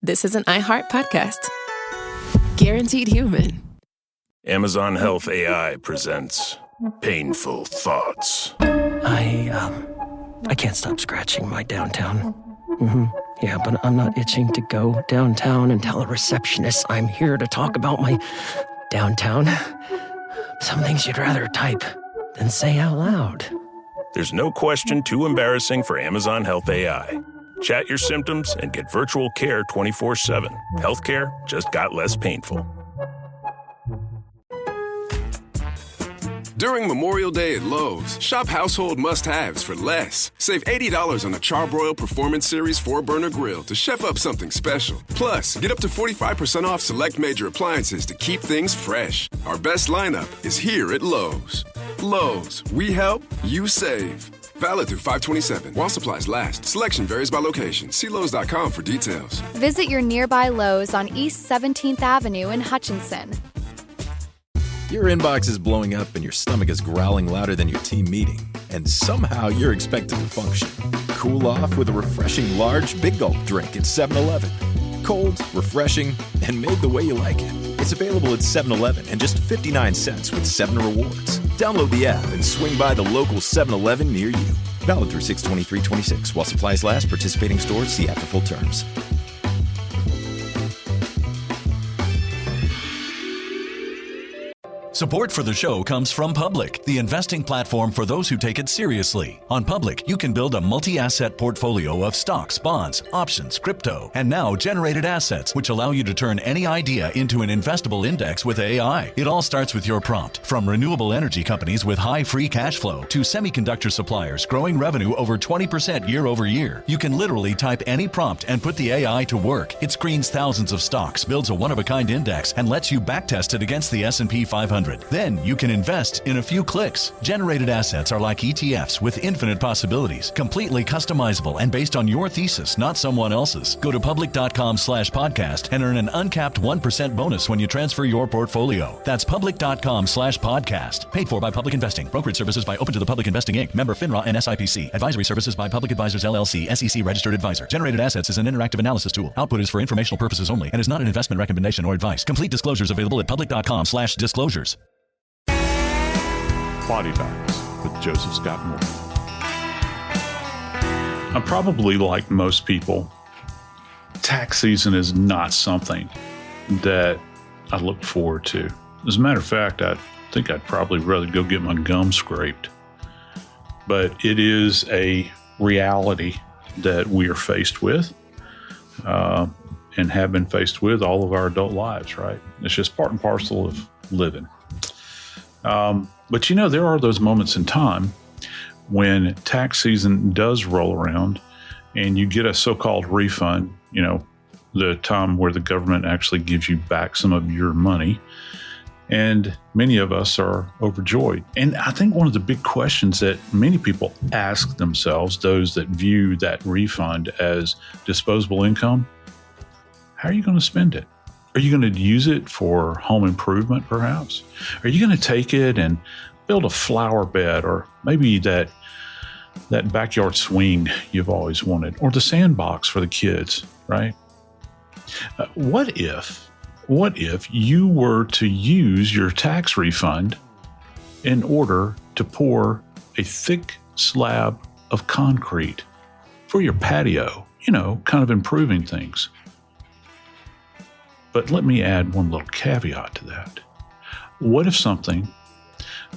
this is an iHeart podcast. Guaranteed human. Amazon Health AI presents Painful Thoughts. I can't stop scratching my downtown. Yeah, but I'm not itching to go downtown and tell a receptionist I'm here to talk about my downtown. Some things you'd rather type than say out loud. There's no question too embarrassing for Amazon Health AI. Chat your symptoms and get virtual care 24/7. Healthcare just got less painful. During Memorial Day at Lowe's, shop household must-haves for less. Save $80 on a Charbroil Performance Series 4-burner grill to chef up something special. Plus, get up to 45% off select major appliances to keep things fresh. Our best lineup is here at Lowe's. Lowe's, we help, you save. Valid through 5/27 while supplies last. Selection varies by location. See Lowes.com for details. Visit your nearby Lowe's on East 17th Avenue in Hutchinson. Your inbox is blowing up and your stomach is growling louder than your team meeting. And somehow you're expected to function. Cool off with a refreshing large Big Gulp drink at 7-Eleven. Cold, refreshing, and made the way you like it. It's available at 7-Eleven and just 59 cents with 7 rewards. Download the app and swing by the local 7-Eleven near you. Valid through 6/23/26 while supplies last. Participating stores see app for full terms. Support for the show comes from Public, the investing platform for those who take it seriously. On Public, you can build a multi-asset portfolio of stocks, bonds, options, crypto, and now generated assets, which allow you to turn any idea into an investable index with AI. It all starts with your prompt. From renewable energy companies with high free cash flow to semiconductor suppliers growing revenue over 20% year over year, you can literally type any prompt and put the AI to work. It screens thousands of stocks, builds a one-of-a-kind index, and lets you backtest it against the S&P 500. Then you can invest in a few clicks. Generated assets are like ETFs with infinite possibilities, completely customizable and based on your thesis, not someone else's. Go to public.com/podcast and earn an uncapped 1% bonus when you transfer your portfolio. That's public.com/podcast. Paid for by Public Investing. Brokerage services by Open to the Public Investing Inc. Member FINRA and SIPC. Advisory services by Public Advisors LLC, SEC registered advisor. Generated assets is an interactive analysis tool. Output is for informational purposes only and is not an investment recommendation or advice. Complete disclosures available at public.com/disclosures. Body Bags with Joseph Scott Morgan. I'm probably like most people, tax season is not something that I look forward to. As a matter of fact, I think I'd probably rather go get my gum scraped. But it is a reality that we are faced with and have been faced with all of our adult lives, right? It's just part and parcel of living. But you know, there are those moments in time when tax season does roll around and you get a so-called refund, you know, the time where the government actually gives you back some of your money. And many of us are overjoyed. And I think one of the big questions that many people ask themselves, those that view that refund as disposable income, how are you going to spend it? Are you going to use it for home improvement, perhaps? Are you going to take it and build a flower bed, or maybe that backyard swing you've always wanted, or the sandbox for the kids, right? What if you were to use your tax refund in order to pour a thick slab of concrete for your patio, you know, kind of improving things? But let me add one little caveat to that. What if something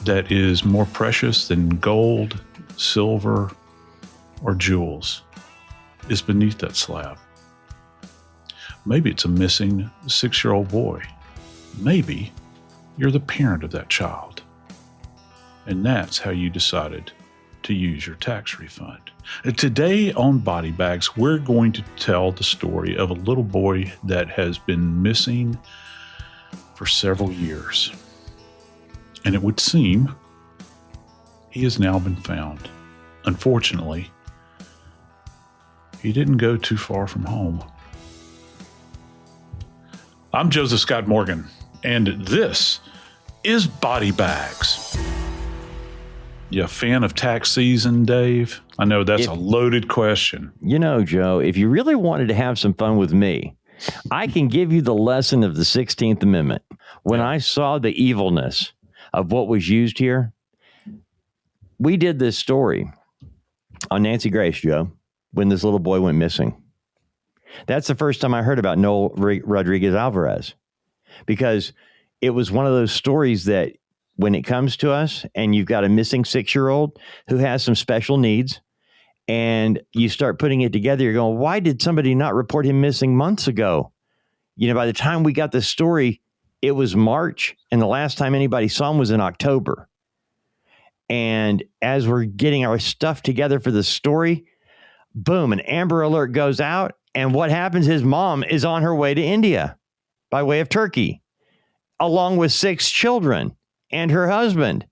that is more precious than gold, silver, or jewels is beneath that slab? Maybe it's a missing 6-year-old boy. Maybe you're the parent of that child. And that's how you decided to use your tax refund. Today on Body Bags, we're going to tell the story of a little boy that has been missing for several years. And it would seem he has now been found. Unfortunately, he didn't go too far from home. I'm Joseph Scott Morgan, and this is Body Bags. You a fan of tax season, Dave? I know that's a loaded question. You know, Joe, if you really wanted to have some fun with me, I can give you the lesson of the 16th Amendment. When I saw the evilness of what was used here, we did this story on Nancy Grace, Joe, when this little boy went missing. That's the first time I heard about Noel Rodriguez Alvarez, because it was one of those stories that when it comes to us and you've got a missing 6-year-old who has some special needs and you start putting it together, you're going, why did somebody not report him missing months ago? You know, by the time we got the story, it was March, and the last time anybody saw him was in October. And as we're getting our stuff together for the story, boom, an Amber Alert goes out. And what happens? His mom is on her way to India by way of Turkey, along with 6 children and her husband.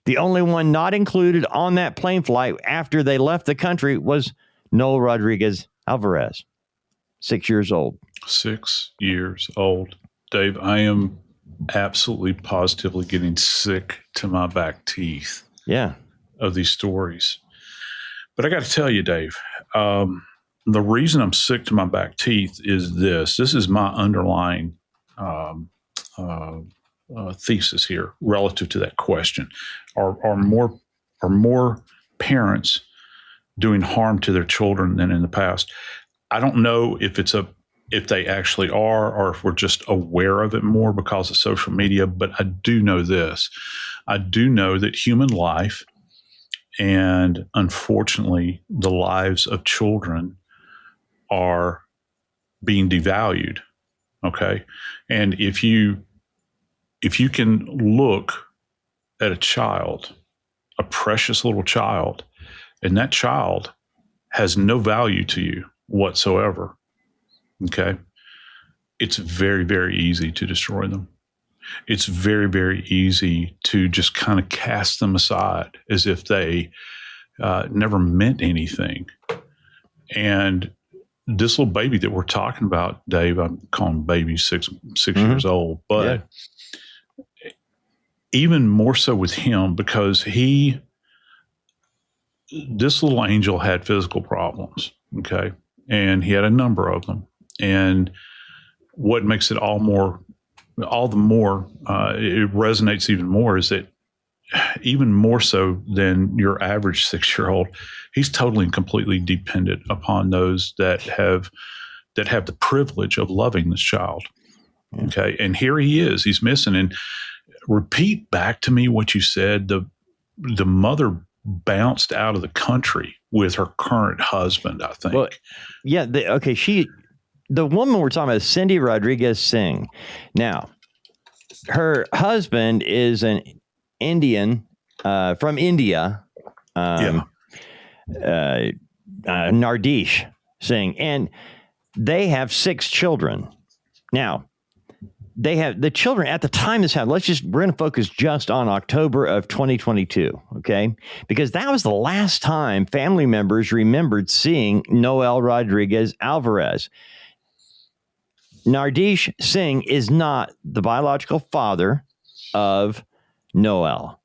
The only one not included on that plane flight after they left the country was Noel Rodriguez Alvarez, 6 years old. 6 years old. Dave, I am absolutely positively getting sick to my back teeth. Yeah. Of these stories. But I got to tell you, Dave, the reason I'm sick to my back teeth is this. This is my underlying thesis here relative to that question. Are more parents doing harm to their children than in the past? I don't know if they actually are, or if we're just aware of it more because of social media. But I do know this. I do know that human life, and unfortunately, the lives of children, are being devalued. Okay, and if you can look at a child, a precious little child, and that child has no value to you whatsoever, okay, it's very, very easy to destroy them. It's very, very easy to just kind of cast them aside as if they never meant anything. And this little baby that we're talking about, Dave, I'm calling baby six years old, but even more so with him, because this little angel had physical problems, okay? And he had a number of them. And what makes it all the more, it resonates even more, is that even more so than your average 6-year-old, he's totally and completely dependent upon those that have the privilege of loving this child. Okay. And here he is, he's missing. And repeat back to me what you said. The mother bounced out of the country with her current husband, I think. Well, yeah. The woman we're talking about is Cindy Rodriguez-Singh. Now, her husband is an Indian from India, Nardish Singh, and they have 6 children. Now, they have the children at the time this happened. We're going to focus just on October of 2022, okay? Because that was the last time family members remembered seeing Noel Rodriguez Alvarez. Nardish Singh is not the biological father of Noel.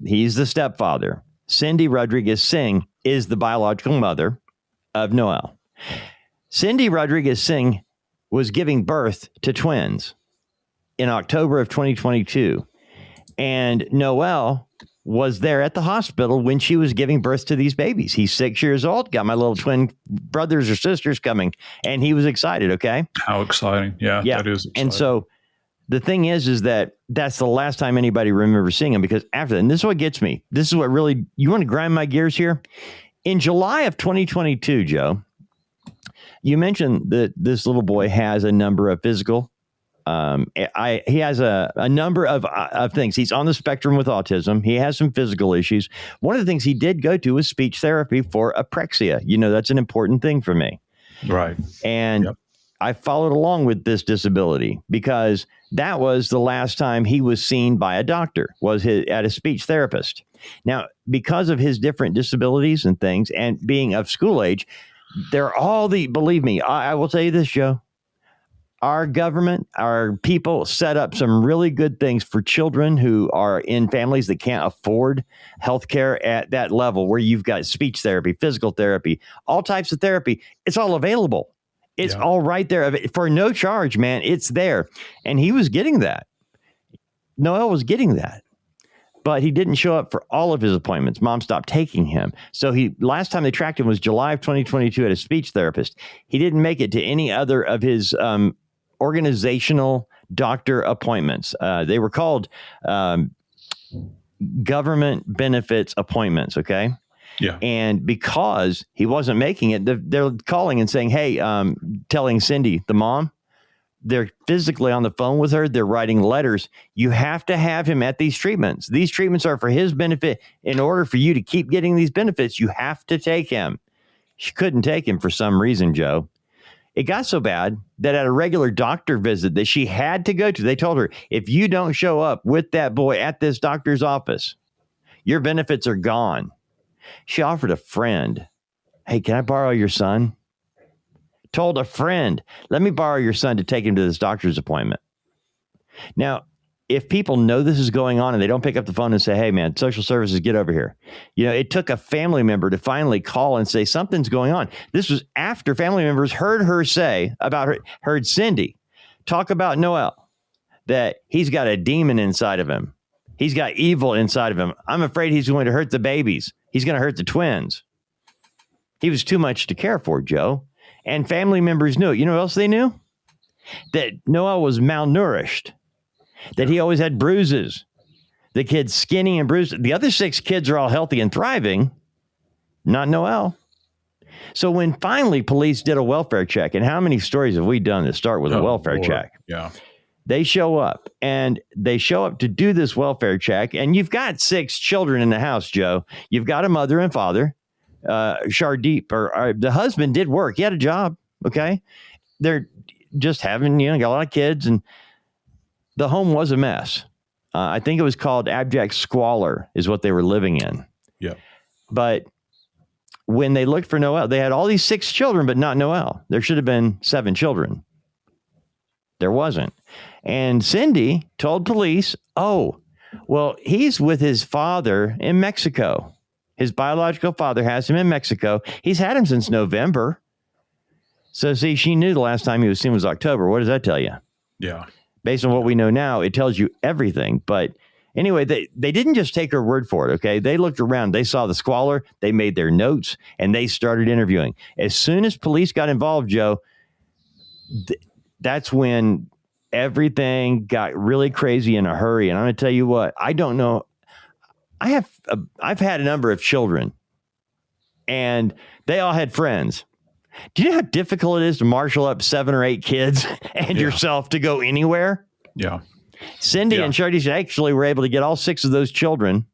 He's the stepfather. Cindy Rodriguez-Singh is the biological mother of Noel. Cindy Rodriguez-Singh was giving birth to twins in October of 2022. And Noel was there at the hospital when she was giving birth to these babies. He's 6 years old, got my little twin brothers or sisters coming, and he was excited, okay? How exciting. Yeah. That is exciting. And so the thing is that that's the last time anybody remembers seeing him, because after that, and this is what gets me. This is what really, you want to grind my gears here? In July of 2022, Joe, you mentioned that this little boy has a number of physical he has a number of things. He's on the spectrum with autism. He has some physical issues. One of the things he did go to was speech therapy for apraxia. You know, that's an important thing for me. Right. And I followed along with this disability because that was the last time he was seen by a doctor, was at a speech therapist. Now, because of his different disabilities and things and being of school age, believe me, I will tell you this, Joe. Our government, our people set up some really good things for children who are in families that can't afford health care at that level, where you've got speech therapy, physical therapy, all types of therapy. It's all available. It's all right there for no charge, man. It's there. And he was getting that. Noel was getting that. But he didn't show up for all of his appointments. Mom stopped taking him. So last time they tracked him was July of 2022 at a speech therapist. He didn't make it to any other of his organizational doctor appointments. They were called government benefits appointments. Okay. Yeah. And because he wasn't making it, they're calling and saying, hey, telling Cindy, the mom, they're physically on the phone with her. They're writing letters. You have to have him at these treatments. These treatments are for his benefit. In order for you to keep getting these benefits, you have to take him. She couldn't take him for some reason, Joe. It got so bad that at a regular doctor visit that she had to go to, they told her, if you don't show up with that boy at this doctor's office, your benefits are gone. She offered a friend, hey, can I borrow your son? Told a friend, let me borrow your son to take him to this doctor's appointment. Now, if people know this is going on and they don't pick up the phone and say, hey, man, social services, get over here. It took a family member to finally call and say something's going on. This was after family members heard her say heard Cindy talk about Noel, that he's got a demon inside of him. He's got evil inside of him. I'm afraid he's going to hurt the babies. He's going to hurt the twins. He was too much to care for, Joe. And family members knew it. You know what else they knew? That Noel was malnourished, that he always had bruises. The kid's skinny and bruised. The other 6 kids are all healthy and thriving, not Noel. So when finally police did a welfare check, and how many stories have we done that start with a welfare check? Yeah. They show up, and they show up to do this welfare check, and you've got 6 children in the house, Joe. You've got a mother and father. Arshdeep, or the husband did work. He had a job. Okay. They're just having, got a lot of kids, and the home was a mess. I think it was called abject squalor is what they were living in. Yeah. But when they looked for Noel, they had all these 6 children, but not Noel. There should have been 7 children. There wasn't. And Cindy told police, oh, well, he's with his father in Mexico. His biological father has him in Mexico. He's had him since November. So, see, she knew the last time he was seen was October. What does that tell you? Yeah. Based on what we know now, it tells you everything. But anyway, they didn't just take her word for it, okay? They looked around. They saw the squalor. They made their notes, and they started interviewing. As soon as police got involved, Joe, that's when everything got really crazy in a hurry. And I'm going to tell you what, I don't know. I've had a number of children, and they all had friends. Do you know how difficult it is to marshal up 7 or 8 kids and yourself to go anywhere? Yeah. Cindy and Shardy actually were able to get all 6 of those children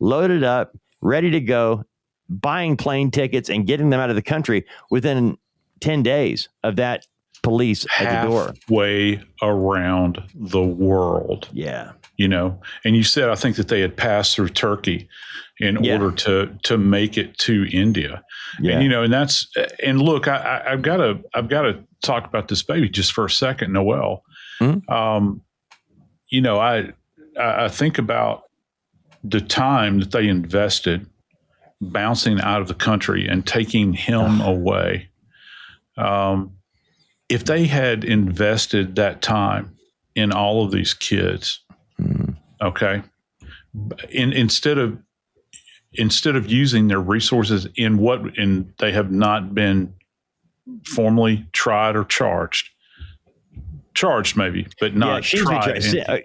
loaded up, ready to go, buying plane tickets and getting them out of the country within 10 days of that police at the door. Halfway around the world. Yeah. And you said, I think that they had passed through Turkey in order to make it to India. Yeah. And look, I've got to talk about this baby just for a second, Noel. Mm-hmm. I think about the time that they invested bouncing out of the country and taking him away. If they had invested that time in all of these kids, okay, instead of using their resources in they have not been formally tried or charged maybe, but not tried.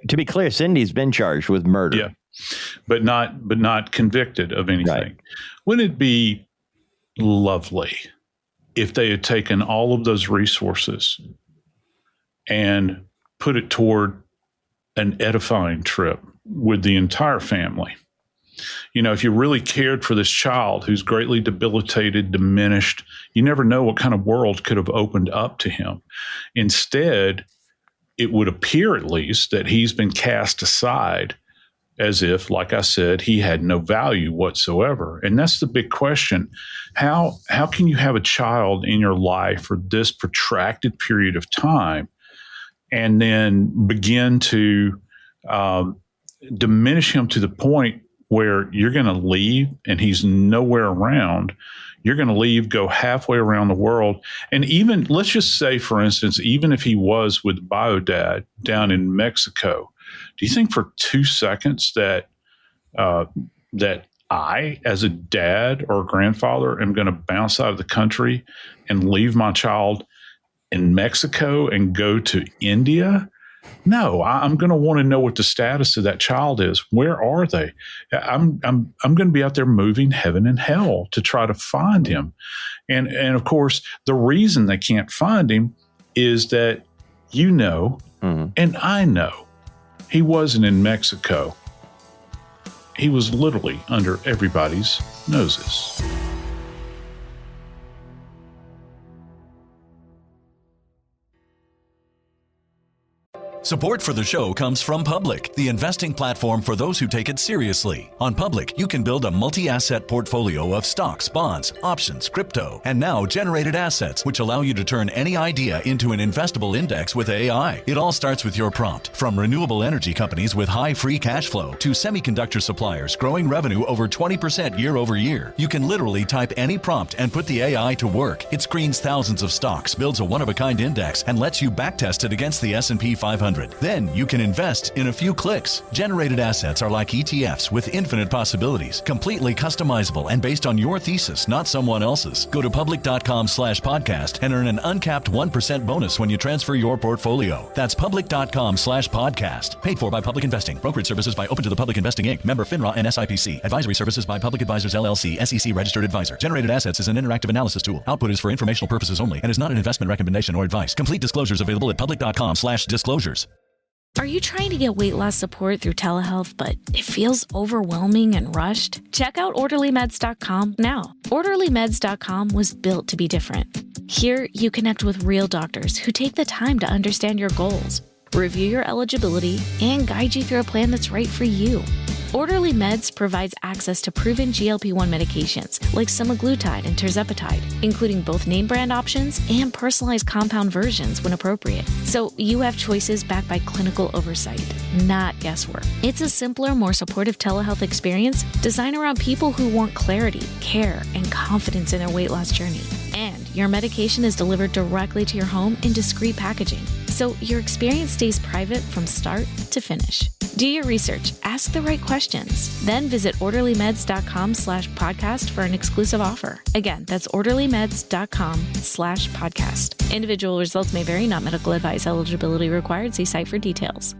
To be clear, Cindy's been charged with murder. Yeah, but not convicted of anything. Right. Wouldn't it be lovely if they had taken all of those resources and put it toward an edifying trip with the entire family? If you really cared for this child who's greatly debilitated, diminished, you never know what kind of world could have opened up to him. Instead, it would appear at least that he's been cast aside as if, like I said, he had no value whatsoever. And that's the big question. How can you have a child in your life for this protracted period of time and then begin to diminish him to the point where you're going to leave and he's nowhere around. You're going to leave, go halfway around the world. And even, let's just say, for instance, even if he was with Biodad down in Mexico, do you think for 2 seconds that that I, as a dad or a grandfather, am going to bounce out of the country and leave my child in Mexico and go to India? No, I'm going to want to know what the status of that child is. Where are they? I'm going to be out there moving heaven and hell to try to find him. And of course, the reason they can't find him is that and I know he wasn't in Mexico. He was literally under everybody's noses. Support for the show comes from Public, the investing platform for those who take it seriously. On Public, you can build a multi-asset portfolio of stocks, bonds, options, crypto, and now generated assets, which allow you to turn any idea into an investable index with AI. It all starts with your prompt. From renewable energy companies with high free cash flow to semiconductor suppliers growing revenue over 20% year over year, you can literally type any prompt and put the AI to work. It screens thousands of stocks, builds a one-of-a-kind index, and lets you backtest it against the S&P 500. Then you can invest in a few clicks. Generated assets are like ETFs with infinite possibilities, completely customizable and based on your thesis, not someone else's. Go to public.com/podcast and earn an uncapped 1% bonus when you transfer your portfolio. That's public.com/podcast. Paid for by Public Investing. Brokerage services by Open to the Public Investing Inc. Member FINRA and SIPC. Advisory services by Public Advisors LLC, SEC registered advisor. Generated assets is an interactive analysis tool. Output is for informational purposes only and is not an investment recommendation or advice. Complete disclosures available at public.com/disclosures. Are you trying to get weight loss support through telehealth, but it feels overwhelming and rushed? Check out orderlymeds.com now. Orderlymeds.com was built to be different. Here, you connect with real doctors who take the time to understand your goals, review your eligibility, and guide you through a plan that's right for you. Orderly Meds provides access to proven GLP-1 medications like semaglutide and tirzepatide, including both name brand options and personalized compound versions when appropriate. So you have choices backed by clinical oversight, not guesswork. It's a simpler, more supportive telehealth experience designed around people who want clarity, care, and confidence in their weight loss journey. And your medication is delivered directly to your home in discreet packaging, so your experience stays private from start to finish. Do your research, ask the right questions, then visit orderlymeds.com/podcast for an exclusive offer. Again, that's orderlymeds.com/podcast. Individual results may vary, not medical advice. Eligibility required. See site for details.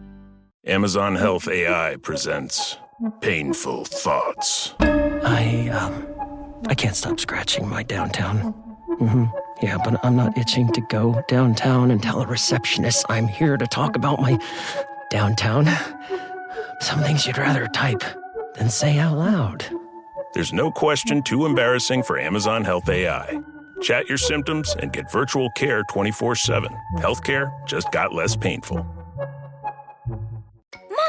Amazon Health AI presents Painful Thoughts. I can't stop scratching my downtown. Yeah, but I'm not itching to go downtown and tell a receptionist I'm here to talk about my downtown. Some things you'd rather type than say out loud. There's no question too embarrassing for Amazon Health AI. Chat your symptoms and get virtual care 24/7. Healthcare just got less painful.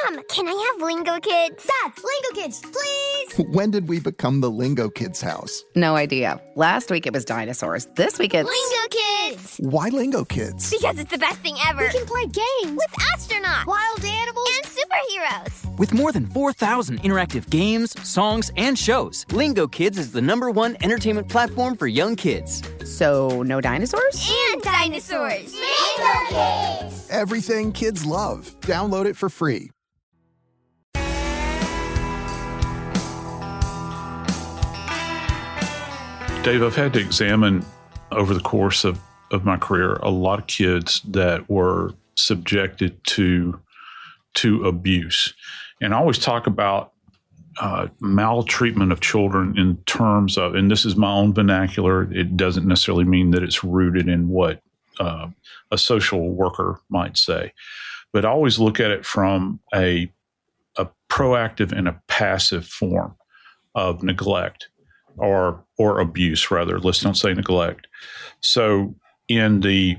Mom, can I have Lingo Kids? Dad, Lingo Kids, please! When did we become the Lingo Kids house? No idea. Last week it was dinosaurs. This week it's... Lingo Kids! Why Lingo Kids? Because it's the best thing ever. We can play games with astronauts, wild animals, and superheroes. With more than 4,000 interactive games, songs, and shows, Lingo Kids is the #1 entertainment platform for young kids. So, no dinosaurs? And dinosaurs! Lingo Kids! Everything kids love. Download it for free. Dave, I've had to examine over the course of my career a lot of kids that were subjected to abuse. And I always talk about maltreatment of children in terms of, and this is my own vernacular, it doesn't necessarily mean that it's rooted in what a social worker might say. But I always look at it from a proactive and a passive form of neglect. Or abuse, rather. Let's don't say neglect. So in the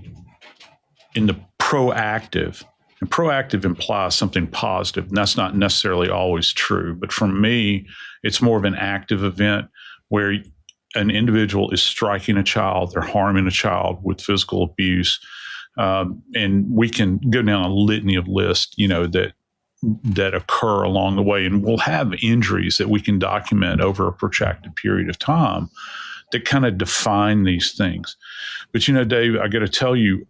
proactive, and proactive implies something positive, and that's not necessarily always true. But for me, it's more of an active event where an individual is striking a child, they're harming a child with physical abuse, and we can go down a litany of lists, that that occur along the way. And we'll have injuries that we can document over a protracted period of time that kind of define these things. But, you know, Dave, I got to tell you,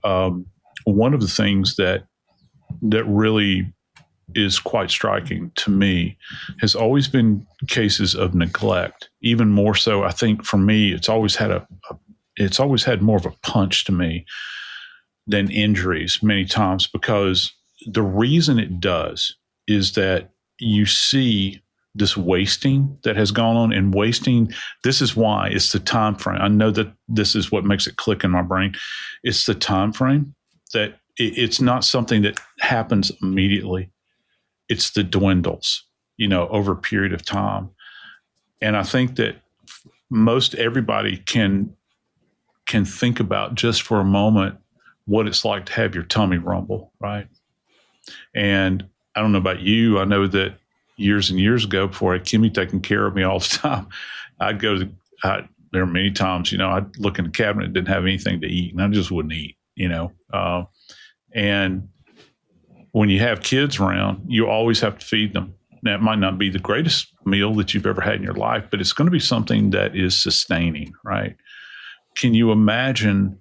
one of the things that really is quite striking to me has always been cases of neglect. Even more so, I think for me, it's always had more of a punch to me than injuries many times, because the reason it does is that you see this wasting that has gone on, and wasting, this is why it's the time frame. I know that this is what makes it click in my brain. It's the time frame that it's not something that happens immediately. It's the dwindles, you know, over a period of time. And I think that most everybody can think about just for a moment what it's like to have your tummy rumble, right? And I don't know about you. I know that years and years ago, before I had Kimmy taking care of me all the time, I'd go to there are many times, you know, I'd look in the cabinet, didn't have anything to eat, and I just wouldn't eat, you know. And when you have kids around, you always have to feed them. Now, it might not be the greatest meal that you've ever had in your life, but it's going to be something that is sustaining, right? Can you imagine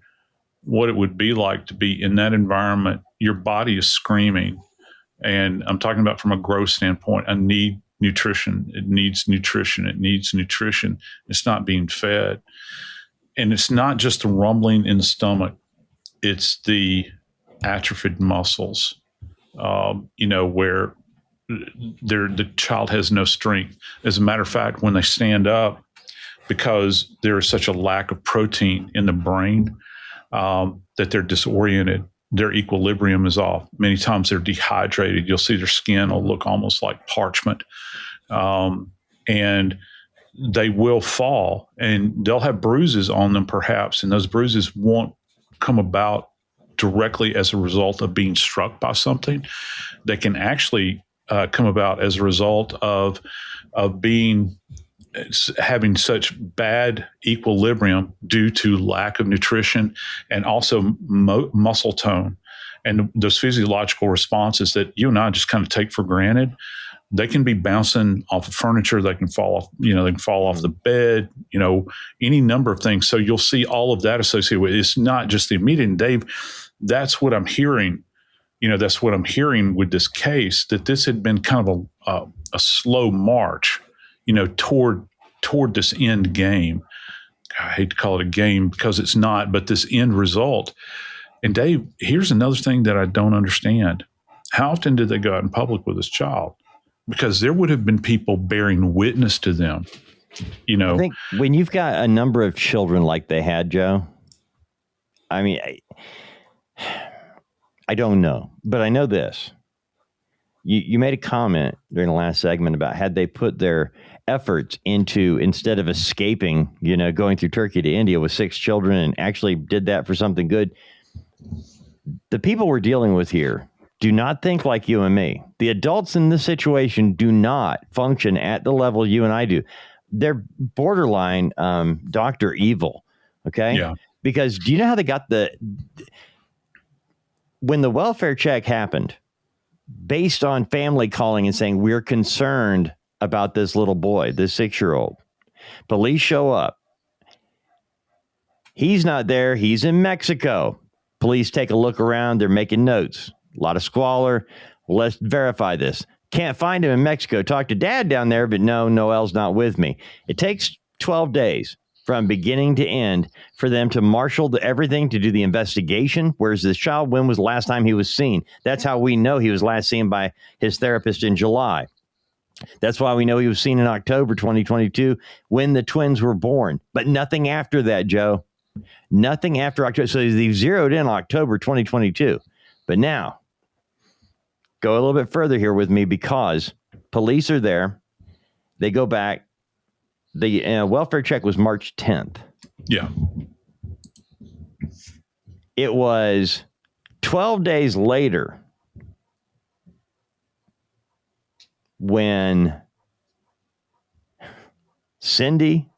what it would be like to be in that environment? Your body is screaming. And I'm talking about from a growth standpoint. I need nutrition. It needs nutrition. It needs nutrition. It's not being fed. And it's not just the rumbling in the stomach. It's the atrophied muscles, you know, where the child has no strength. As a matter of fact, when they stand up, because there is such a lack of protein in the brain, that they're disoriented. Their equilibrium is off. Many times they're dehydrated. You'll see their skin will look almost like parchment. And they will fall, and they'll have bruises on them perhaps, and those bruises won't come about directly as a result of being struck by something. They can actually come about as a result of having such bad equilibrium due to lack of nutrition and also muscle tone. And those physiological responses that you and I just kind of take for granted, they can be bouncing off of furniture. They can fall off, you know, they can fall off the bed, you know, any number of things. So you'll see all of that associated with it. It's not just the immediate. And Dave, that's what I'm hearing. You know, that's what I'm hearing with this case, that this had been kind of a slow march, you know, toward this end game. I hate to call it a game because it's not, but this end result. And Dave, here's another thing that I don't understand. How often did they go out in public with this child? Because there would have been people bearing witness to them, you know. I think when you've got a number of children like they had, Joe, I mean, I don't know, but I know this. You made a comment during the last segment about had they put their efforts into, instead of escaping, you know, going through Turkey to India with 6 children and actually did that for something good. The people we're dealing with here do not think like you and me. The adults in this situation do not function at the level you and I do. They're borderline Dr. Evil. Okay. Yeah. Because do you know how they got when the welfare check happened, based on family calling and saying, we're concerned about this little boy, this 6-year-old. Police show up. He's not there. He's in Mexico. Police take a look around. They're making notes. A lot of squalor. Let's verify this. Can't find him in Mexico. Talk to Dad down there, but no, Noel's not with me. It takes 12 days from beginning to end for them to marshal everything, to do the investigation. Where's this child? When was the last time he was seen? That's how we know he was last seen by his therapist in July. That's why we know he was seen in October 2022 when the twins were born. But nothing after that, Joe. Nothing after October. So they zeroed in October 2022. But now, go a little bit further here with me, because police are there. They go back. The welfare check was March 10th. Yeah. It was 12 days later when Cindy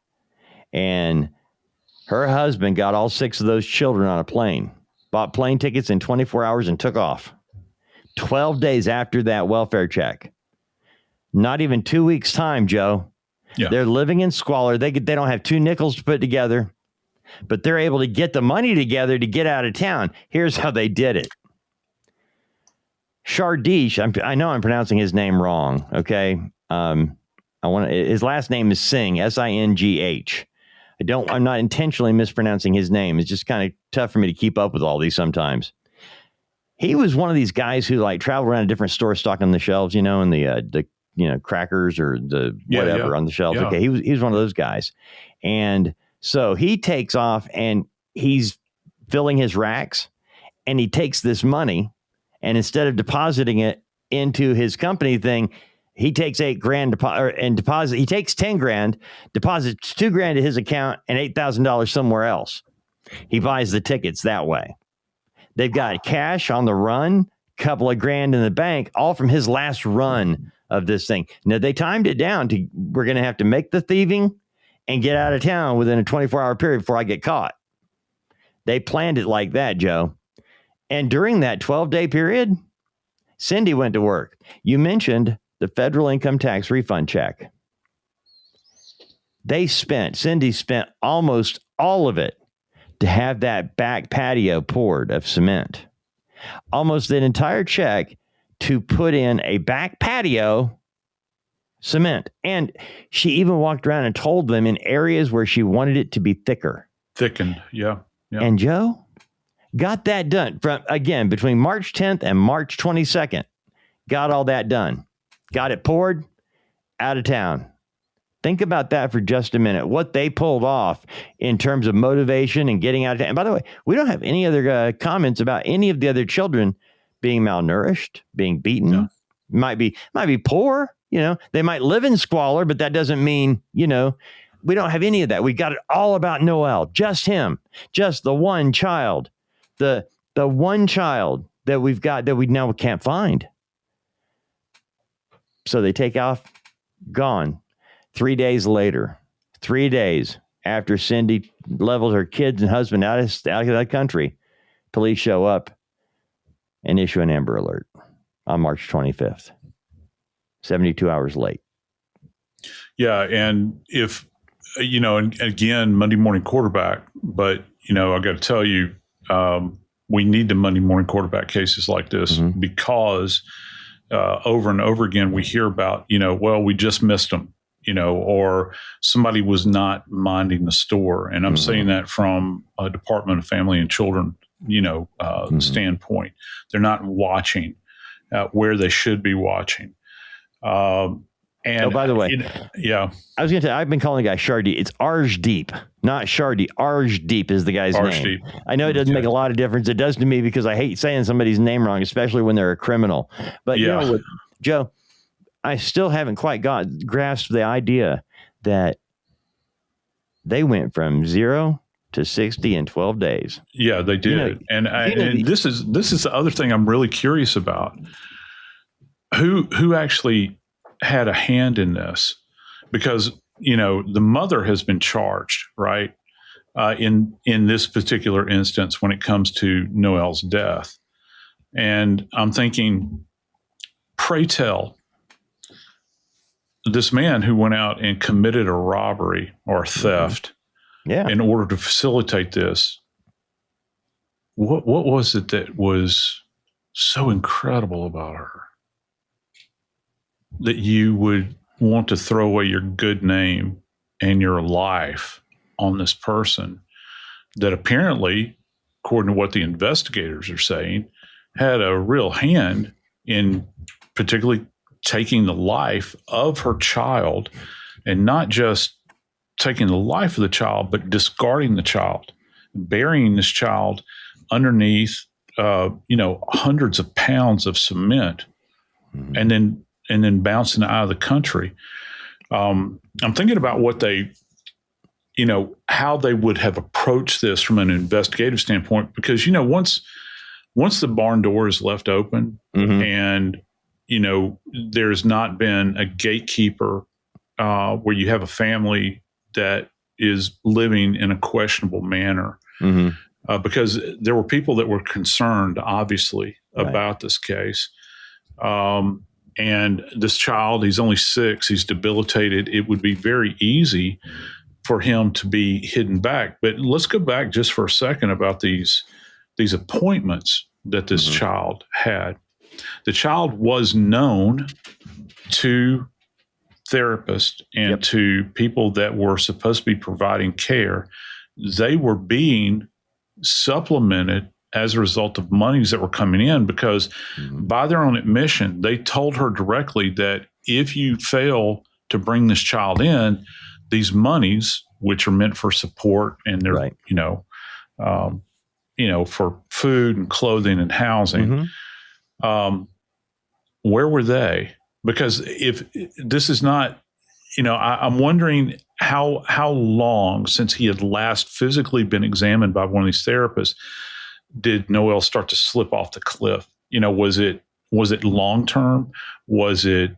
and her husband got all 6 of those children on a plane, bought plane tickets in 24 hours and took off. 12 days after that welfare check. Not even 2 weeks' time, Joe. Yeah. They're living in squalor. They don't have 2 nickels to put together, but they're able to get the money together to get out of town. Here's how they did it. Arshdeep, I know I'm pronouncing his name wrong. Okay. His last name is Singh, S-I-N-G-H. I'm not intentionally mispronouncing his name. It's just kind of tough for me to keep up with all these sometimes. He was one of these guys who like traveled around a different store stocking the shelves, and the crackers or the whatever on the shelves. Yeah. Okay. He was one of those guys. And so he takes off and he's filling his racks, and he takes this money, and instead of depositing it into his company thing, he takes $8,000 and deposit. He takes $10,000, deposits $2,000 to his account, and $8,000 somewhere else. He buys the tickets that way. They've got cash on the run, couple of grand in the bank, all from his last run of this thing. Now they timed it down to we're going to have to make the thieving and get out of town within a 24-hour period before I get caught. They planned it like that, Joe. And during that 12-day period, Cindy went to work. You mentioned the federal income tax refund check. Cindy spent almost all of it to have that back patio poured of cement. Almost an entire check to put in a back patio cement. And she even walked around and told them in areas where she wanted it to be thicker. Thickened, yeah. And Joe got that done between March 10th and March 22nd. Got all that done. Got it poured, out of town. Think about that for just a minute. What they pulled off in terms of motivation and getting out of town. And by the way, we don't have any other comments about any of the other children being malnourished, being beaten. No. Might be poor. They might live in squalor, but that doesn't mean, we don't have any of that. We got it all about Noel, just him, just the one child, the one child that we've got that we now can't find. So they take off, gone. 3 days later, 3 days after Cindy levels her kids and husband out of that country, police show up and issue an Amber Alert on March 25th, 72 hours late. Yeah. And if, and again, Monday morning quarterback, but, I got to tell you, we need the Monday morning quarterback cases like this because over and over again, we hear about, we just missed them, or somebody was not minding the store. And I'm saying that from a Department of Family and Children, standpoint. They're not watching where they should be watching. And by the way, I was going to say, I've been calling the guy Arshdeep. It's Arshdeep, not Arshdeep. Arshdeep is the guy's name. I know it doesn't make a lot of difference. It does to me because I hate saying somebody's name wrong, especially when they're a criminal. But you know what, Joe, I still haven't quite grasped the idea that they went from 0 to 60 in 12 days. Yeah, they did. And this is the other thing I'm really curious about. Who actually had a hand in this? Because, the mother has been charged, right? In this particular instance, when it comes to Noel's death. And I'm thinking, pray tell, this man who went out and committed a robbery or theft in order to facilitate this, what was it that was so incredible about her that you would want to throw away your good name and your life on this person that apparently, according to what the investigators are saying, had a real hand in particularly taking the life of her child, and not just taking the life of the child, but discarding the child, burying this child underneath, hundreds of pounds of cement, and then bouncing out of the country. I'm thinking about what they, how they would have approached this from an investigative standpoint, because, once the barn door is left open and, there's not been a gatekeeper where you have a family that is living in a questionable manner, because there were people that were concerned, obviously, about this case. And this child, he's only 6, he's debilitated. It would be very easy for him to be hidden back. But let's go back just for a second about these appointments that this child had. The child was known to therapists and to people that were supposed to be providing care. They were being supplemented as a result of monies that were coming in, because by their own admission, they told her directly that if you fail to bring this child in, these monies, which are meant for support and they're, for food and clothing and housing, where were they? Because if this is not, I'm wondering how long since he had last physically been examined by one of these therapists did Noel start to slip off the cliff? Was it long term? Was it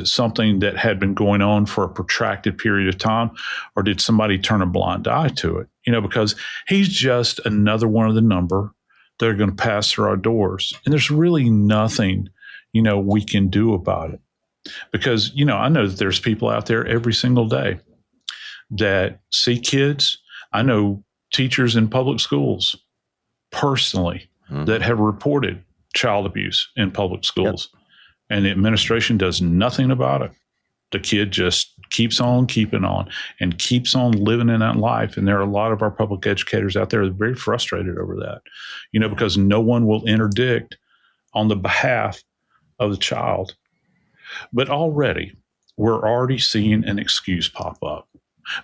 something that had been going on for a protracted period of time, or did somebody turn a blind eye to it? Because he's just another one of the number that are going to pass through our doors, and there's really nothing we can do about it. Because I know that there's people out there every single day that see kids. I know teachers in public schools personally that have reported child abuse in public schools, and the administration does nothing about it. The kid just keeps on keeping on and keeps on living in that life. And there are a lot of our public educators out there that are very frustrated over that, because no one will interdict on the behalf of the child. But we're already seeing an excuse pop up,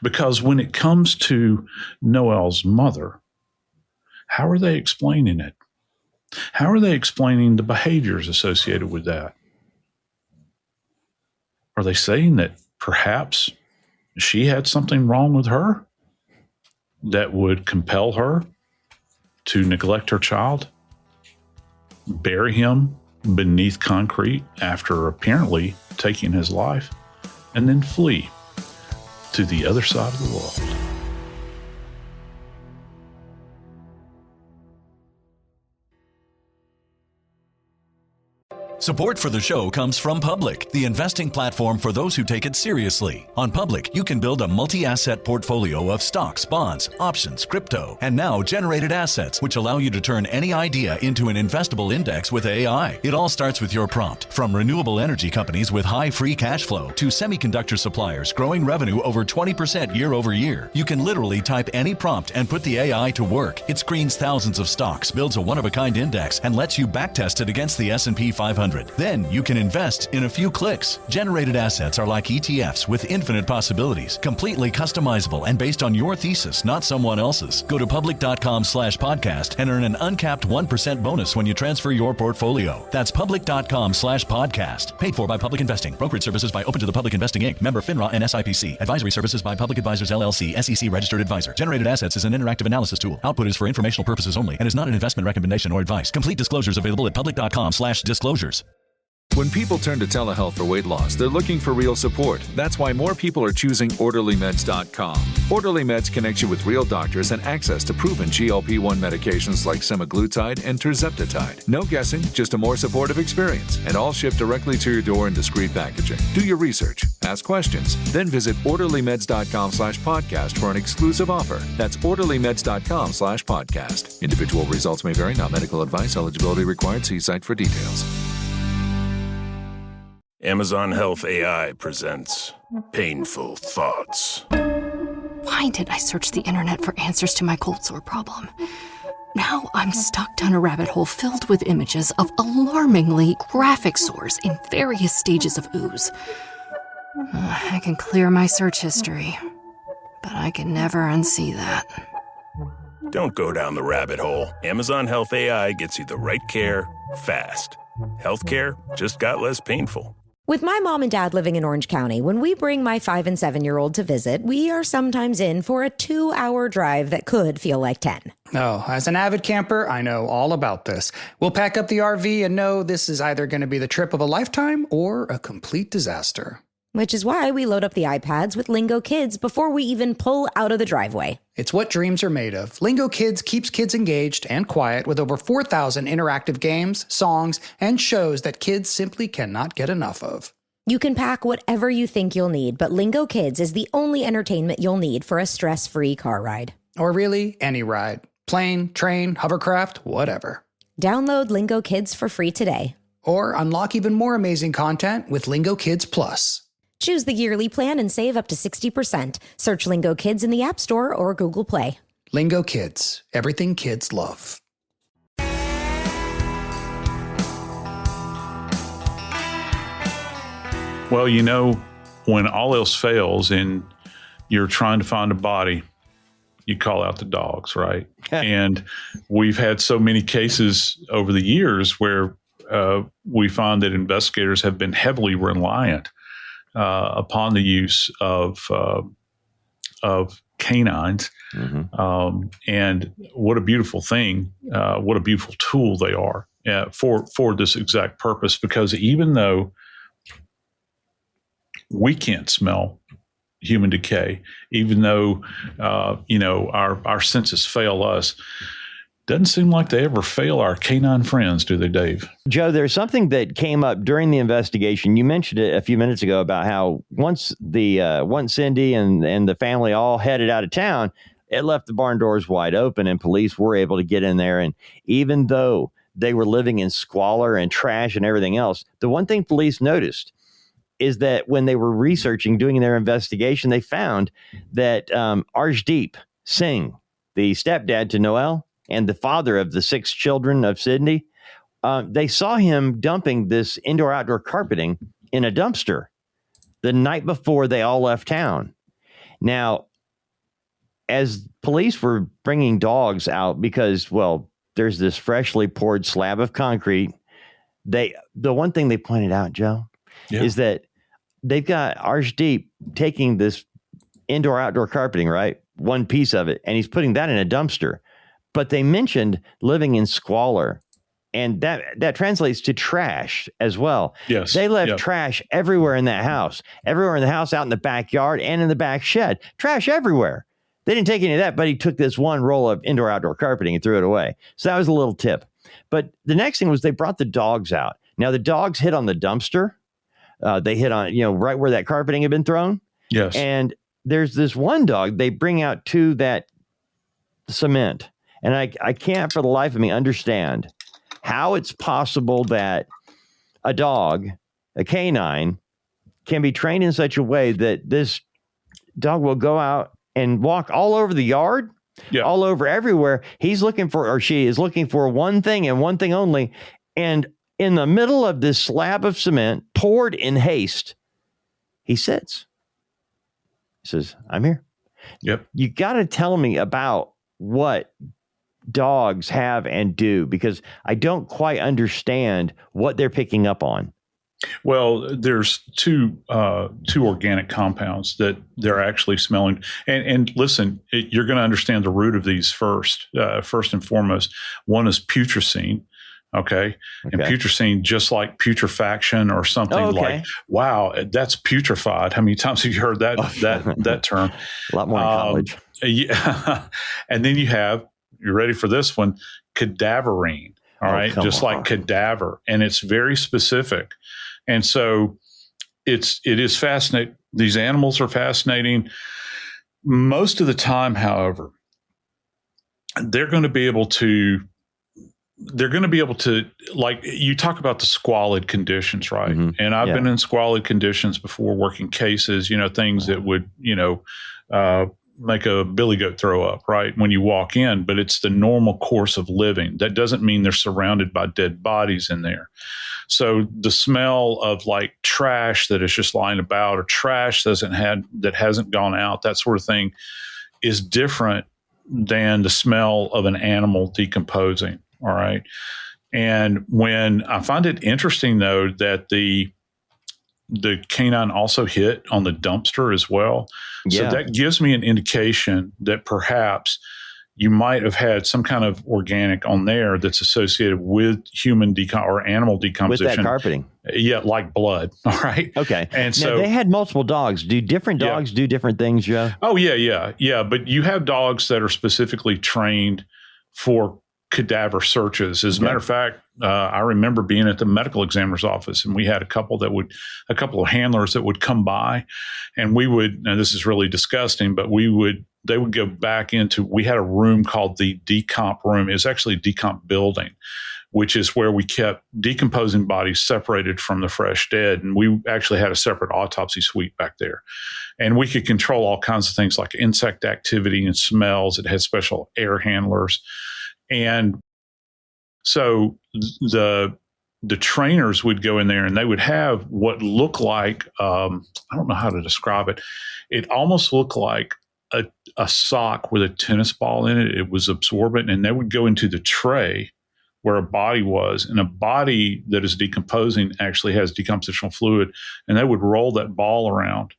because when it comes to Noel's mother, how are they explaining it? How are they explaining the behaviors associated with that? Are they saying that perhaps she had something wrong with her that would compel her to neglect her child, bury him beneath concrete after apparently taking his life, and then flee to the other side of the world? Support for the show comes from Public, the investing platform for those who take it seriously. On Public, you can build a multi-asset portfolio of stocks, bonds, options, crypto, and now generated assets, which allow you to turn any idea into an investable index with AI. It all starts with your prompt. From renewable energy companies with high free cash flow to semiconductor suppliers growing revenue over 20% year over year, you can literally type any prompt and put the AI to work. It screens thousands of stocks, builds a one-of-a-kind index, and lets you backtest it against the S&P 500. Then you can invest in a few clicks. Generated assets are like ETFs with infinite possibilities, completely customizable and based on your thesis, not someone else's. Go to public.com/podcast and earn an uncapped 1% bonus when you transfer your portfolio. That's public.com/podcast. Paid for by Public Investing. Brokerage services by Open to the Public Investing Inc. Member FINRA and SIPC. Advisory services by Public Advisors LLC, SEC registered advisor. Generated assets is an interactive analysis tool. Output is for informational purposes only and is not an investment recommendation or advice. Complete disclosures available at public.com/disclosures. When people turn to telehealth for weight loss, they're looking for real support. That's why more people are choosing OrderlyMeds.com. Orderly Meds connects you with real doctors and access to proven GLP-1 medications like semaglutide and tirzepatide. No guessing, just a more supportive experience, and all shipped directly to your door in discreet packaging. Do your research, ask questions, then visit OrderlyMeds.com/podcast for an exclusive offer. That's OrderlyMeds.com/podcast. Individual results may vary, not medical advice. Eligibility required. See site for details. Amazon Health AI presents Painful Thoughts. Why did I search the internet for answers to my cold sore problem? Now I'm stuck down a rabbit hole filled with images of alarmingly graphic sores in various stages of ooze. I can clear my search history, but I can never unsee that. Don't go down the rabbit hole. Amazon Health AI gets you the right care fast. Healthcare just got less painful. With my mom and dad living in Orange County, when we bring my 5- and 7-year-old to visit, we are sometimes in for a 2-hour drive that could feel like 10. Oh, as an avid camper, I know all about this. We'll pack up the RV and know this is either going to be the trip of a lifetime or a complete disaster. Which is why we load up the iPads with Lingo Kids before we even pull out of the driveway. It's what dreams are made of. Lingo Kids keeps kids engaged and quiet with over 4,000 interactive games, songs, and shows that kids simply cannot get enough of. You can pack whatever you think you'll need, but Lingo Kids is the only entertainment you'll need for a stress-free car ride. Or really, any ride. Plane, train, hovercraft, whatever. Download Lingo Kids for free today. Or unlock even more amazing content with Lingo Kids Plus. Choose the yearly plan and save up to 60%. Search Lingo Kids in the App Store or Google Play. Lingo Kids. Everything kids love. Well, you know, when all else fails and you're trying to find a body, you call out the dogs, right? And we've had so many cases over the years where we find that investigators have been heavily reliant upon the use of canines. Mm-hmm. And what a beautiful thing, what a beautiful tool they are for this exact purpose, because even though we can't smell human decay, even though, our senses fail us, doesn't seem like they ever fail our canine friends, do they, Dave? Joe, there's something that came up during the investigation. You mentioned it a few minutes ago about how once Cindy and the family all headed out of town, it left the barn doors wide open and police were able to get in there. And even though they were living in squalor and trash and everything else, the one thing police noticed is that when they were doing their investigation, they found that Arshdeep Singh, the stepdad to Noel, and the father of the 6 children of Cindy, they saw him dumping this indoor-outdoor carpeting in a dumpster the night before they all left town. Now, as police were bringing dogs out because, well, there's this freshly poured slab of concrete, the one thing they pointed out, Joe, is that they've got Arshdeep taking this indoor-outdoor carpeting, right, one piece of it, and he's putting that in a dumpster. But they mentioned living in squalor, and that translates to trash as well. Yes. They left trash everywhere in that house, everywhere in the house, out in the backyard and in the back shed. Trash everywhere. They didn't take any of that, but he took this one roll of indoor-outdoor carpeting and threw it away. So that was a little tip. But the next thing was they brought the dogs out. Now, the dogs hit on the dumpster. They hit on, right where that carpeting had been thrown. Yes. And there's this one dog they bring out to that cement. And I can't for the life of me understand how it's possible that a dog, a canine, can be trained in such a way that this dog will go out and walk all over the yard, all over everywhere. He's looking for, or she is looking for one thing and one thing only. And in the middle of this slab of cement poured in haste, he sits. He says, "I'm here." Yep. You got to tell me about what dogs have and do, because I don't quite understand what they're picking up on. Well, there's two organic compounds that they're actually smelling. And listen, you're going to understand the root of these first and foremost. One is putrescine. Okay. And putrescine, just like putrefaction or something like, wow, that's putrefied. How many times have you heard that term? A lot more in college. Yeah. And then you're ready for this one, cadaverine. All right. Just like cadaver. And it's very specific. And so it is fascinating. These animals are fascinating. Most of the time, however, they're going to be able to, like you talk about the squalid conditions, right? Mm-hmm. And I've been in squalid conditions before, working cases, things that would, make a billy goat throw up, right, when you walk in, but it's the normal course of living. That doesn't mean they're surrounded by dead bodies in there. So the smell of like trash that is just lying about, or trash that hasn't gone out, that sort of thing, is different than the smell of an animal decomposing. All right. And when I find it interesting, though, that the canine also hit on the dumpster as well. Yeah. So that gives me an indication that perhaps, you might have had some kind of organic on there that's associated with human or animal decomposition. With that carpeting. Yeah, like blood. All right. Okay. And now, so they had multiple dogs. Do different dogs do different things, Joe? Oh, yeah. But you have dogs that are specifically trained for cadaver searches. As a matter of fact, I remember being at the medical examiner's office, and we had a couple of handlers that would come by, and we would, and this is really disgusting, but they would go back into, we had a room called the decomp room. It was actually a decomp building, which is where we kept decomposing bodies separated from the fresh dead. And we actually had a separate autopsy suite back there. And we could control all kinds of things like insect activity and smells. It had special air handlers. And so the trainers would go in there, and they would have what looked like, I don't know how to describe it. It almost looked like a sock with a tennis ball in it. It was absorbent, and they would go into the tray where a body was, and a body that is decomposing actually has decompositional fluid, and they would roll that ball around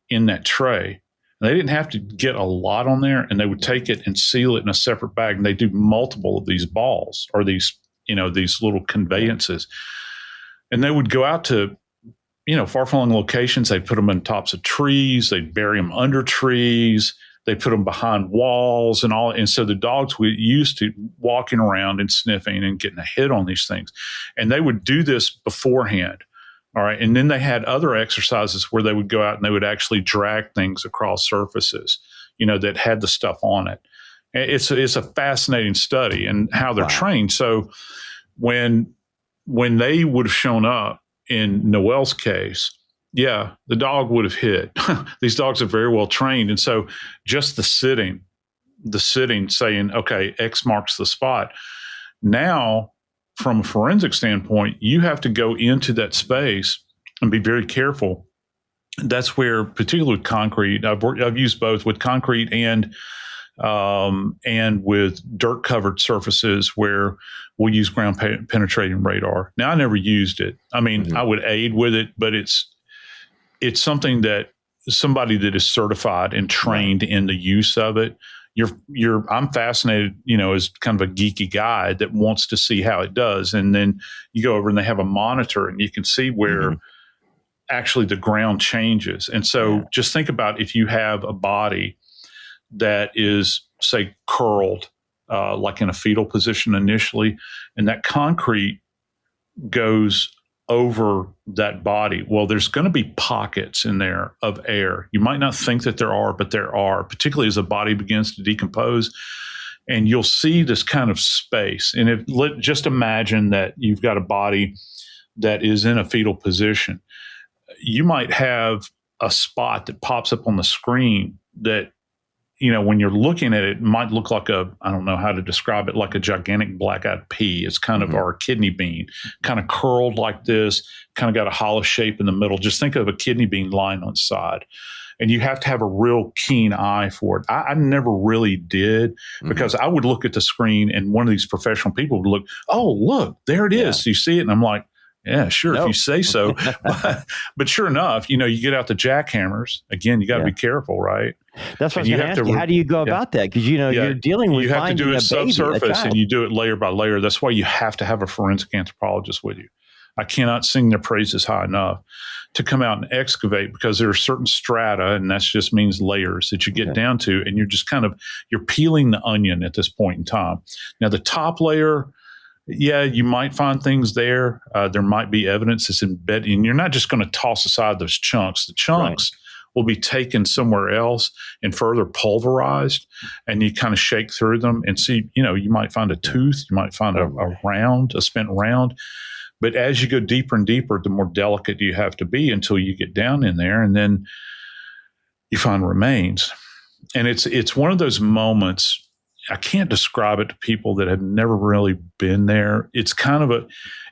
in that tray. And they didn't have to get a lot on there, and they would take it and seal it in a separate bag, and they do multiple of these balls or these little conveyances. And they would go out to, far-flung locations. They'd put them on tops of trees. They'd bury them under trees. They put them behind walls and all. And so the dogs were used to walking around and sniffing and getting a hit on these things. And they would do this beforehand. All right. And then they had other exercises where they would go out and they would actually drag things across surfaces, that had the stuff on it. It's a fascinating study and how they're trained. So when they would have shown up in Noel's case, the dog would have hit. These dogs are very well trained. And so just the sitting saying, okay, X marks the spot. Now, from a forensic standpoint, you have to go into that space and be very careful. That's where, particularly with concrete, I've used both with concrete and with dirt covered surfaces where we'll use ground penetrating radar. Now, I never used it. I mean, I would aid with it, but it's something that somebody that is certified and trained in the use of it. I'm fascinated, as kind of a geeky guy that wants to see how it does. And then you go over and they have a monitor and you can see where actually the ground changes. And so just think about if you have a body that is, say, curled, like in a fetal position initially, and that concrete goes over that body. Well, there's going to be pockets in there of air. You might not think that there are, but there are, particularly as the body begins to decompose. And you'll see this kind of space. And just imagine that you've got a body that is in a fetal position. You might have a spot that pops up on the screen that, when you're looking at it, might look like I don't know how to describe it, like a gigantic black-eyed pea. It's kind of our kidney bean, kind of curled like this, kind of got a hollow shape in the middle. Just think of a kidney bean lying on its side. And you have to have a real keen eye for it. I never really did, because I would look at the screen and one of these professional people would look, oh, look, there it is. You see it? And I'm like, yeah, sure, if you say so. But sure enough, you get out the jackhammers. Again, you got to be careful, right? That's what I was going to ask you. How do you go about that? Because, you're dealing with, you have to do it subsurface, and you you do it layer by layer. That's why you have to have a forensic anthropologist with you. I cannot sing their praises high enough to come out and excavate, because there are certain strata, and that just means layers that you get down to, and you're just you're peeling the onion at this point in time. Now, the top layer, you might find things there. There might be evidence that's embedded, and you're not just going to toss aside those chunks. The chunks will be taken somewhere else and further pulverized, and you kind of shake through them and see, you might find a tooth, you might find a spent round. But as you go deeper and deeper, the more delicate you have to be until you get down in there, and then you find remains. And it's one of those moments. I can't describe it to people that have never really been there. It's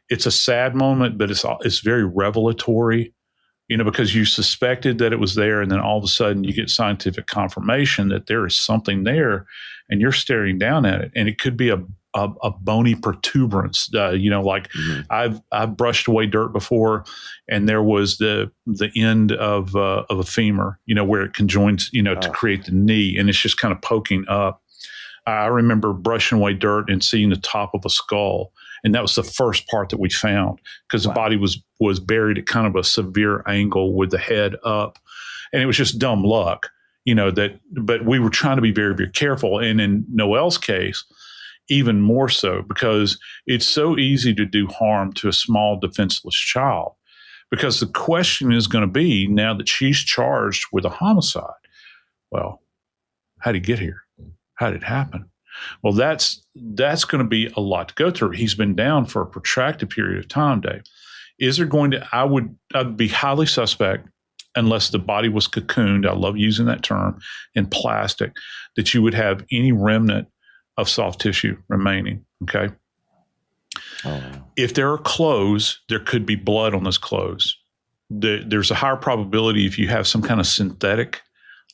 it's a sad moment, but it's very revelatory, because you suspected that it was there, and then all of a sudden you get scientific confirmation that there is something there, and you're staring down at it, and it could be a bony protuberance. I've brushed away dirt before, and there was the end of a femur, where it conjoins, to create the knee, and it's just kind of poking up. I remember brushing away dirt and seeing the top of a skull. And that was the first part that we found because the body was buried at kind of a severe angle with the head up. And it was just dumb luck, but we were trying to be very, very careful. And in Noel's case, even more so, because it's so easy to do harm to a small defenseless child. Because the question is going to be, now that she's charged with a homicide, well, how did he get here? How did it happen? Well, that's going to be a lot to go through. He's been down for a protracted period of time, Dave. Is there going to, I'd be highly suspect, unless the body was cocooned, I love using that term, in plastic, that you would have any remnant of soft tissue remaining, okay? If there are clothes, there could be blood on those clothes. There's a higher probability if you have some kind of synthetic,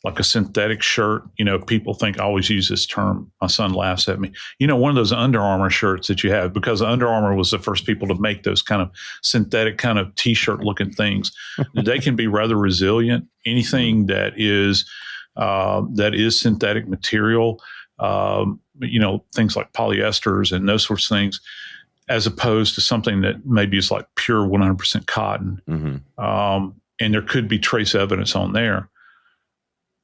like a synthetic shirt. People think I always use this term. My son laughs at me. One of those Under Armour shirts that you have, because Under Armour was the first people to make those kind of synthetic kind of T-shirt looking things. They can be rather resilient. Anything that is synthetic material, things like polyesters and those sorts of things, as opposed to something that maybe is like pure 100% cotton. Mm-hmm. And there could be trace evidence on there.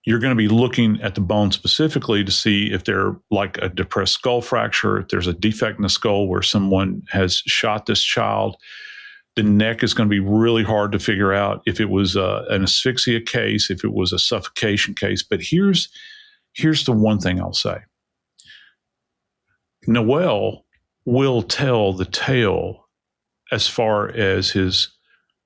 You're going to be looking at the bone specifically to see if they're like a depressed skull fracture, if there's a defect in the skull where someone has shot this child. The neck is going to be really hard to figure out if it was an asphyxia case, if it was a suffocation case. But here's the one thing I'll say. Noel will tell the tale as far as his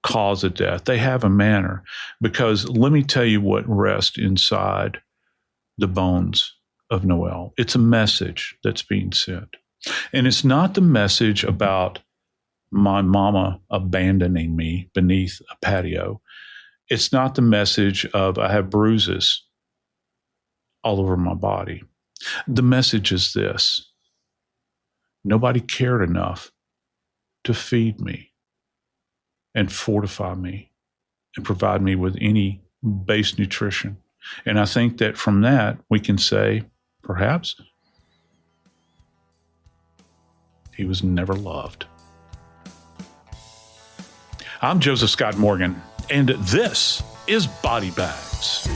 cause of death. They have a manner, because let me tell you what rests inside the bones of Noel. It's a message that's being sent. And it's not the message about my mama abandoning me beneath a patio. It's not the message of I have bruises all over my body. The message is this: nobody cared enough to feed me and fortify me and provide me with any base nutrition. And I think that from that, we can say, perhaps, he was never loved. I'm Joseph Scott Morgan, and this is Body Bags.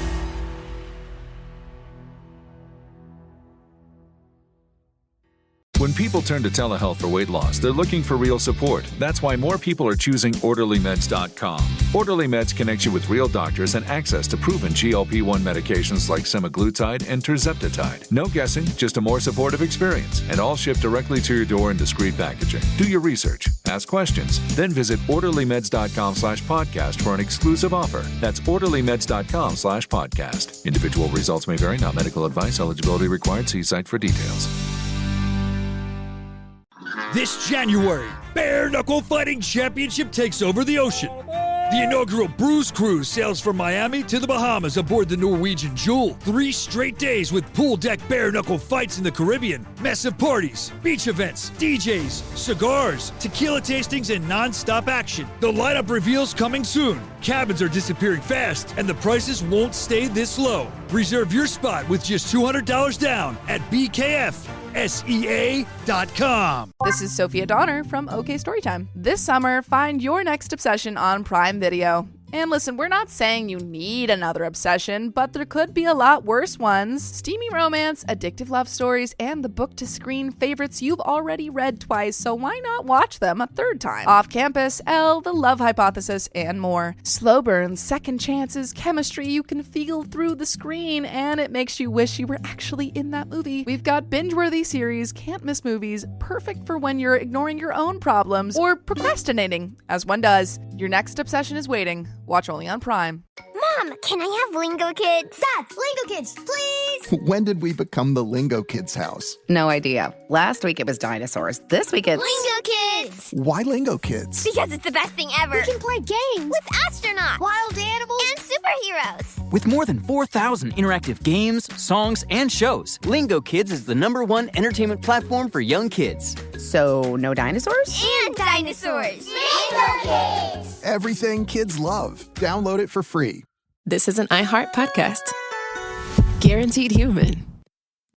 When people turn to telehealth for weight loss, they're looking for real support. That's why more people are choosing OrderlyMeds.com. Orderly Meds connects you with real doctors and access to proven GLP-1 medications like semaglutide and tirzepatide. No guessing, just a more supportive experience, and all shipped directly to your door in discreet packaging. Do your research, ask questions, then visit OrderlyMeds.com/podcast for an exclusive offer. That's OrderlyMeds.com/podcast. Individual results may vary, not medical advice. Eligibility required. See site for details. This January, Bare Knuckle Fighting Championship takes over the ocean. The inaugural Bruise Cruise sails from Miami to the Bahamas aboard the Norwegian Jewel. 3 straight days with pool deck bare knuckle fights in the Caribbean, massive parties, beach events, DJs, cigars, tequila tastings, and non-stop action. The lineup reveals coming soon. Cabins are disappearing fast, and the prices won't stay this low. Reserve your spot with just $200 down at BKFSEA.com. This is Sophia Donner from OK Storytime. This summer, find your next obsession on Prime Video. And listen, we're not saying you need another obsession, but there could be a lot worse ones. Steamy romance, addictive love stories, and the book-to-screen favorites you've already read twice, so why not watch them a third time? Off Campus, Elle, The Love Hypothesis, and more. Slow burns, second chances, chemistry you can feel through the screen, and it makes you wish you were actually in that movie. We've got binge-worthy series, can't-miss movies, perfect for when you're ignoring your own problems or procrastinating, as one does. Your next obsession is waiting. Watch only on Prime. Mom, can I have Lingo Kids? Dad, Lingo Kids, please! When did we become the Lingo Kids house? No idea. Last week it was dinosaurs. This week it's... Lingo Kids! Why Lingo Kids? Because it's the best thing ever. We can play games with astronauts, wild animals, and superheroes. With more than 4,000 interactive games, songs, and shows, Lingo Kids is the #1 entertainment platform for young kids. So, no dinosaurs? And dinosaurs! Lingo Kids! Everything kids love. Download it for free. This is an iHeart podcast. Guaranteed human.